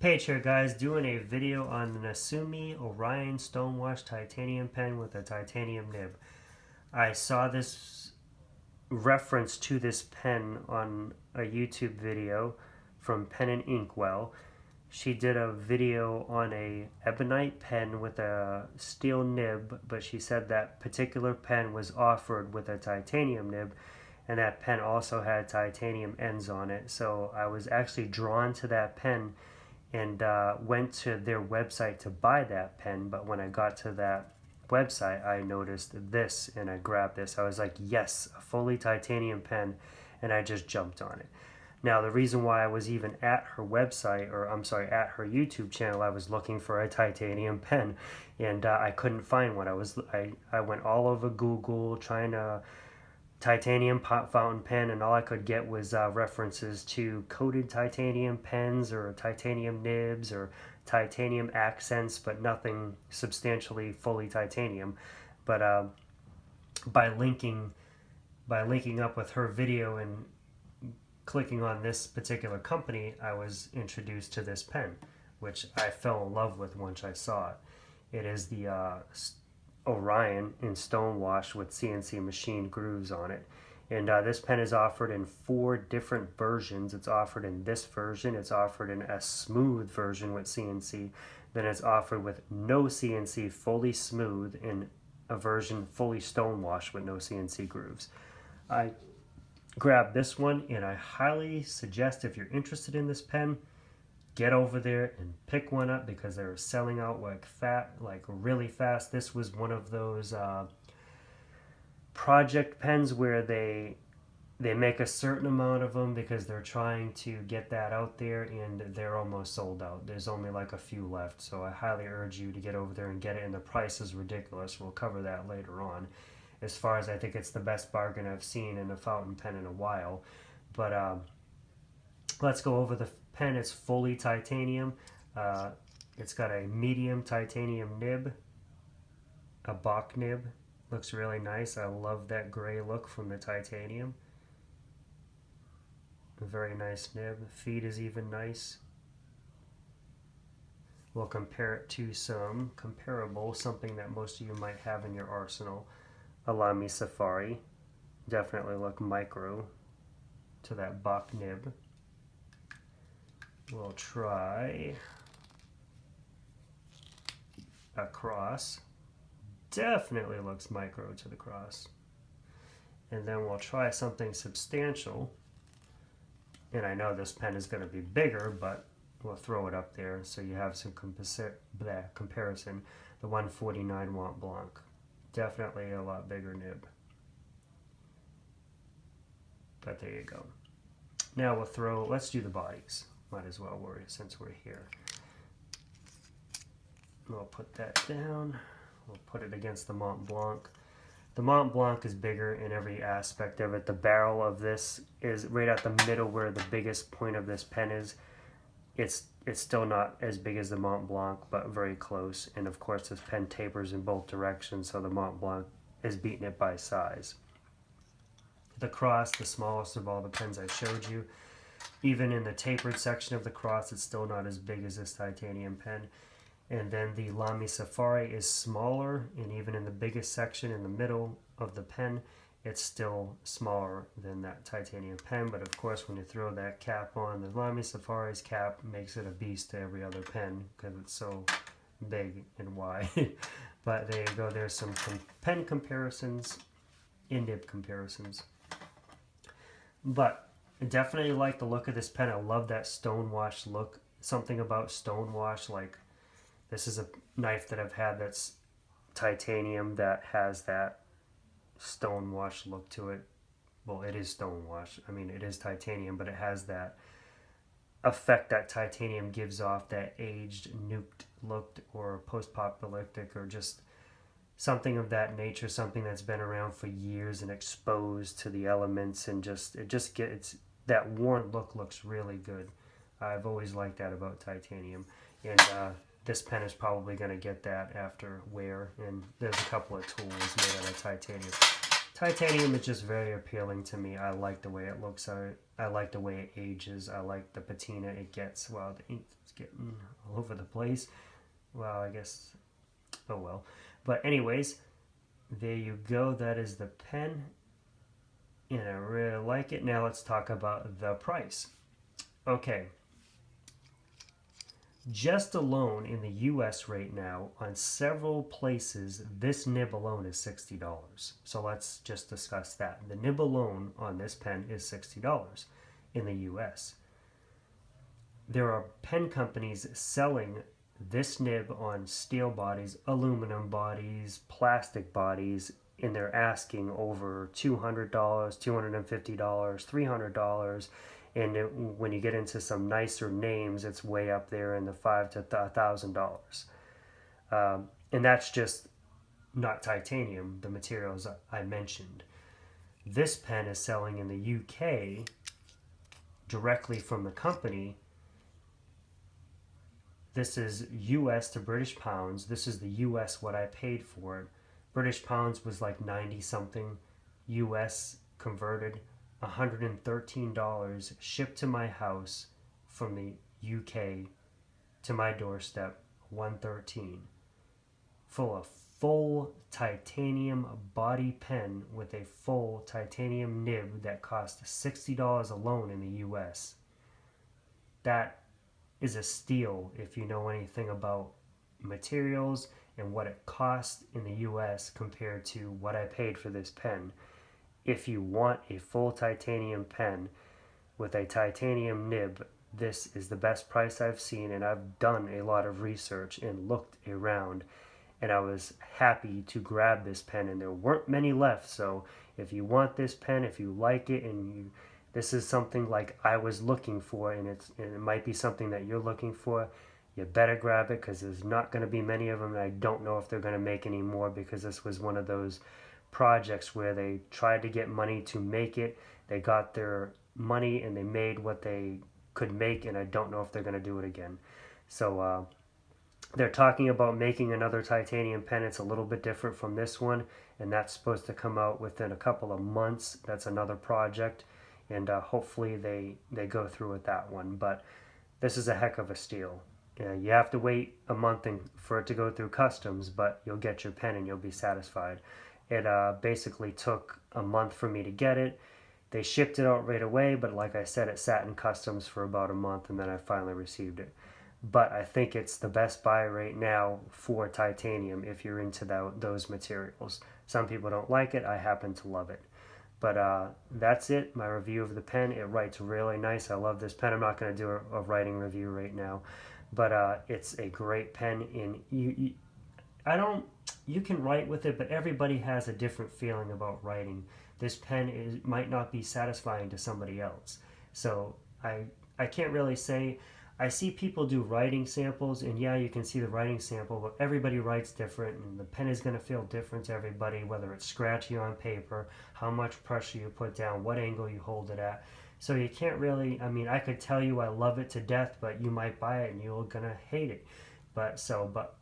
Page here, guys, doing a video on the NAMISU Orion stonewashed titanium pen with a titanium nib. I saw this reference to this pen on a YouTube video from Pen Inkwell. She did a video on a ebonite pen with a steel nib, but she said that particular pen was offered with a titanium nib, and that pen also had titanium ends on it. So I was actually drawn to that pen and went to their website to buy that pen. But when I got to that website, I noticed this and I grabbed this. I was like, yes, a fully titanium pen, and I just jumped on it. Now, the reason why I was even at her website, or I'm sorry, at her YouTube channel, I was looking for a titanium pen, and I couldn't find one. I went all over Google trying to titanium fountain pen, and all I could get was references to coated titanium pens or titanium nibs or titanium accents, but nothing substantially fully titanium. But by linking up with her video and clicking on this particular company, I was introduced to this pen, which I fell in love with once I saw it. It is the Orion in stonewash with CNC machine grooves on it. And this pen is offered in 4 different versions. It's offered in this version, it's offered in a smooth version with CNC, then it's offered with no CNC, fully smooth, in a version fully stonewash with no CNC grooves. I grabbed this one, and I highly suggest, if you're interested in this pen, get over there and pick one up, because they're selling out like really fast. This was one of those project pens where they make a certain amount of them because they're trying to get that out there, and they're almost sold out. There's only like a few left, so I highly urge you to get over there and get it, and the price is ridiculous. We'll cover that later on. As far as, I think it's the best bargain I've seen in a fountain pen in a while. But let's go over the pen. It's fully titanium. It's got a medium titanium nib, a Bach nib. Looks really nice. I love that gray look from the titanium. A very nice nib. Feed is even nice. We'll compare it to some comparable, something that most of you might have in your arsenal. A NAMISU Orion. Definitely look micro to that Bach nib. We'll try a cross. Definitely looks micro to the cross. And then we'll try something substantial. And I know this pen is going to be bigger, but we'll throw it up there so you have some comparison. The 149 Mont Blanc. Definitely a lot bigger nib. But there you go. Now let's do the bodies. Might as well worry since we're here. We'll put that down. We'll put it against the Mont Blanc. The Mont Blanc is bigger in every aspect of it. The barrel of this is right at the middle where the biggest point of this pen is. It's still not as big as the Mont Blanc, but very close. And of course, this pen tapers in both directions, so the Mont Blanc is beating it by size. The cross, the smallest of all the pens I showed you. Even in the tapered section of the cross, it's still not as big as this titanium pen. And then the NAMISU Orion is smaller, and even in the biggest section in the middle of the pen, it's still smaller than that titanium pen. But of course, when you throw that cap on, the NAMISU Orion's cap makes it a beast to every other pen because it's so big and wide. But there you go. There's some pen comparisons, nib comparisons. But I definitely like the look of this pen. I love that stonewash look. Something about stonewash, like this is a knife that I've had that's titanium that has that stonewash look to it. Well, it is stonewash. I mean, it is titanium, but it has that effect that titanium gives off, that aged, nuked look, or post-apocalyptic, or just something of that nature, something that's been around for years and exposed to the elements, and it just gets that worn look. Looks really good. I've always liked that about titanium, and this pen is probably going to get that after wear. And there's a couple of tools made out of titanium is just very appealing to me. I like the way it looks. I like the way it ages. I like the patina it gets. Well, the ink is getting all over the place. Well, I guess, oh well. But anyways, there you go. That is the pen. And I really like it. Now let's talk about the price. Okay. Just alone in the US right now, on several places, this nib alone is $60. So let's just discuss that. The nib alone on this pen is $60 in the US. There are pen companies selling this nib on steel bodies, aluminum bodies, plastic bodies, and they're asking over $200, $250, $300. And when you get into some nicer names, it's way up there in the $5,000 to $1,000. And that's just not titanium, the materials I mentioned. This pen is selling in the UK directly from the company. This is US to British pounds. This is the US what I paid for it. British pounds was like 90 something. US converted $113 shipped to my house from the UK to my doorstep. $113 for a full titanium body pen with a full titanium nib that cost $60 alone in the US. That is a steal if you know anything about materials and what it costs in the US compared to what I paid for this pen. If you want a full titanium pen with a titanium nib, this is the best price I've seen, and I've done a lot of research and looked around, and I was happy to grab this pen, and there weren't many left. So if you want this pen, if you like it, and this is something like I was looking for, and it might be something that you're looking for, you better grab it, because there's not going to be many of them, and I don't know if they're going to make any more, because this was one of those projects where they tried to get money to make it. They got their money and they made what they could make, and I don't know if they're going to do it again. So they're talking about making another titanium pen. It's a little bit different from this one, and that's supposed to come out within a couple of months. That's another project, and hopefully they go through with that one. But this is a heck of a steal. You have to wait a month for it to go through customs, but you'll get your pen and you'll be satisfied. It basically took a month for me to get it. They shipped it out right away, but like I said, it sat in customs for about a month, and then I finally received it. But I think it's the best buy right now for titanium if you're into those materials. Some people don't like it. I happen to love it. But that's it, my review of the pen. It writes really nice. I love this pen. I'm not going to do a writing review right now, but it's a great pen. And you can write with it, but everybody has a different feeling about writing. This pen might not be satisfying to somebody else. So I can't really say. I see people do writing samples, and yeah, you can see the writing sample, but everybody writes different, and the pen is going to feel different to everybody, whether it's scratchy on paper, how much pressure you put down, what angle you hold it at. So you can't really, I could tell you I love it to death, but you might buy it and you're going to hate it. But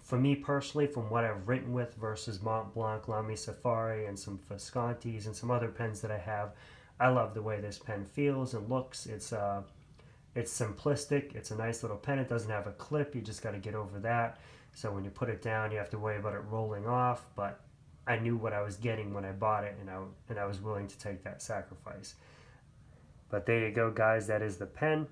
for me personally, from what I've written with versus Mont Blanc, Lamy Safari, and some Viscontis and some other pens that I have, I love the way this pen feels and looks. It's simplistic. It's a nice little pen. It doesn't have a clip. You just got to get over that. So when you put it down, you have to worry about it rolling off. But I knew what I was getting when I bought it, and I was willing to take that sacrifice. But there you go, guys. That is the pen.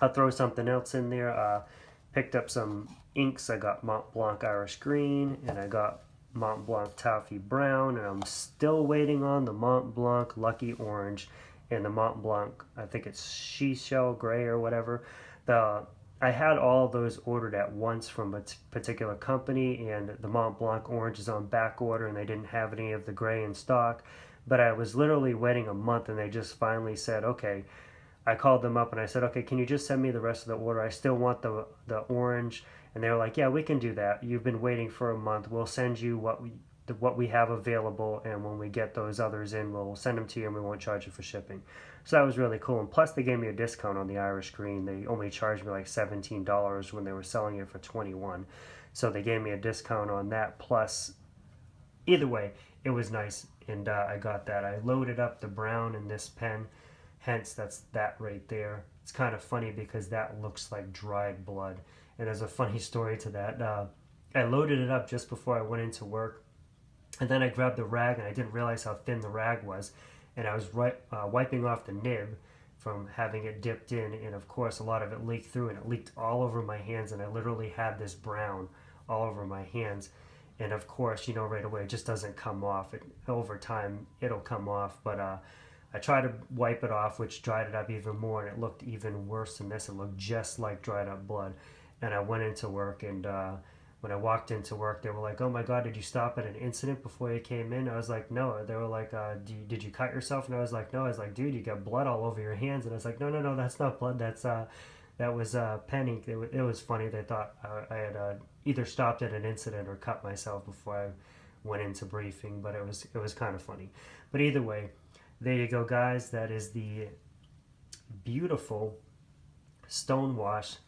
I'll throw something else in there. Picked up some inks. I got Mont Blanc Irish Green, and I got Mont Blanc Toffee Brown, and I'm still waiting on the Mont Blanc Lucky Orange and the Mont Blanc, I think it's Seashell Gray or whatever. I had all of those ordered at once from a particular company, and the Mont Blanc Orange is on back order, and they didn't have any of the gray in stock. But I was literally waiting a month, and they just finally said, okay. I called them up and I said, okay, can you just send me the rest of the order? I still want the orange. And they were like, yeah, we can do that. You've been waiting for a month. We'll send you what we have available, and when we get those others in, we'll send them to you, and we won't charge you for shipping. So that was really cool. And plus, they gave me a discount on the Irish Green. They only charged me like $17 when they were selling it for $21. So they gave me a discount on that, plus either way, it was nice, and I got that. I loaded up the brown in this pen, hence that's that right there. It's kind of funny because that looks like dried blood, and there's a funny story to that. I loaded it up just before I went into work, and then I grabbed the rag, and I didn't realize how thin the rag was, and I was wiping off the nib from having it dipped in, and of course a lot of it leaked through, and it leaked all over my hands, and I literally had this brown all over my hands. And of course, you know, right away it just doesn't come off. Over time it'll come off, but I tried to wipe it off, which dried it up even more, and it looked even worse than this. It looked just like dried up blood. And I went into work, and when I walked into work, they were like, "Oh my God, did you stop at an incident before you came in?" I was like, "No." They were like, "Did you cut yourself?" And I was like, "No." I was like, "Dude, you got blood all over your hands." And I was like, "No, no, no, that's not blood. That was pen ink." It was funny. They thought I had either stopped at an incident or cut myself before I went into briefing, but it was kind of funny. But either way, there you go, guys. That is the beautiful stonewashed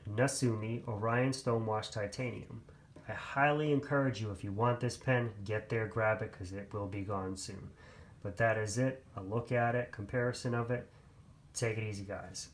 NAMISU Orion stonewashed titanium. I highly encourage you, if you want this pen, get there, grab it, because it will be gone soon. But that is it. A look at it, comparison of it. Take it easy, guys.